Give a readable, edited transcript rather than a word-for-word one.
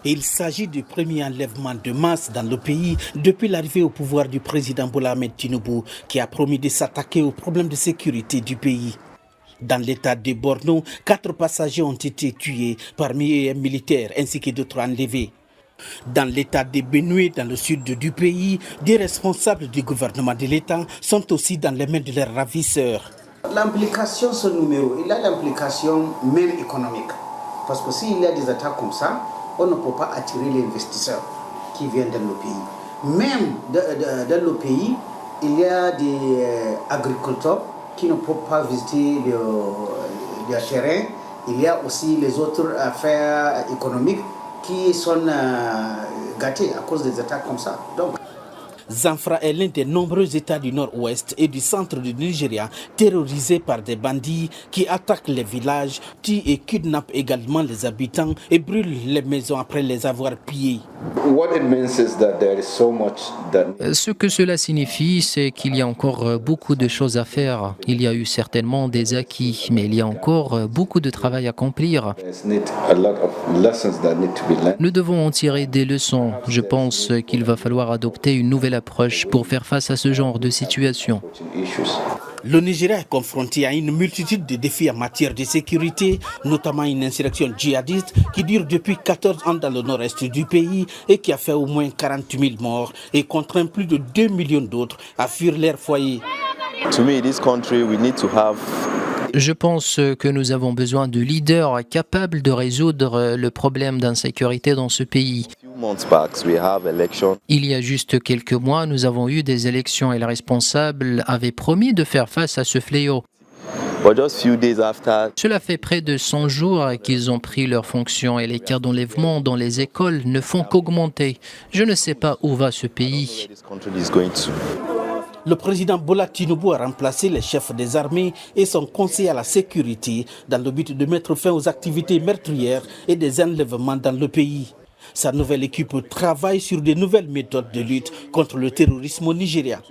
Il s'agit du premier enlèvement de masse dans le pays depuis l'arrivée au pouvoir du président Bola Ahmed Tinubu, qui a promis de s'attaquer aux problèmes de sécurité du pays. Dans l'état de Borno, 4 passagers ont été tués, parmi eux un militaire ainsi que d'autres enlevés. Dans l'état de Benue, dans le sud du pays, des responsables du gouvernement de l'État sont aussi dans les mains de leurs ravisseurs. L'implication, ce numéro, il a l'implication même économique. Parce que s'il y a des attaques comme ça, on ne peut pas attirer les investisseurs qui viennent dans le pays. Même dans le pays, il y a des agriculteurs qui ne peuvent pas visiter le terrain. Il y a aussi les autres affaires économiques qui sont gâtées à cause des attaques comme ça. Donc, Zamfara est l'un des nombreux États du nord-ouest et du centre du Nigeria terrorisés par des bandits qui attaquent les villages, tuent et kidnappent également les habitants et brûlent les maisons après les avoir pillées. Ce que cela signifie, c'est qu'il y a encore beaucoup de choses à faire. Il y a eu certainement des acquis, mais il y a encore beaucoup de travail à accomplir. Nous devons en tirer des leçons. Je pense qu'il va falloir adopter une nouvelle approche pour faire face à ce genre de situation. Le Nigeria est confronté à une multitude de défis en matière de sécurité, notamment une insurrection djihadiste qui dure depuis 14 ans dans le nord-est du pays et qui a fait au moins 40 000 morts et contraint plus de 2 millions d'autres à fuir leur foyer. Je pense que nous avons besoin de leaders capables de résoudre le problème d'insécurité dans ce pays. Il y a juste quelques mois, nous avons eu des élections et les responsables avaient promis de faire face à ce fléau. Cela fait près de 100 jours qu'ils ont pris leurs fonctions et les cas d'enlèvement dans les écoles ne font qu'augmenter. Je ne sais pas où va ce pays. Le président Bola Tinubu a remplacé les chefs des armées et son conseiller à la sécurité dans le but de mettre fin aux activités meurtrières et des enlèvements dans le pays. Sa nouvelle équipe travaille sur de nouvelles méthodes de lutte contre le terrorisme au Nigeria.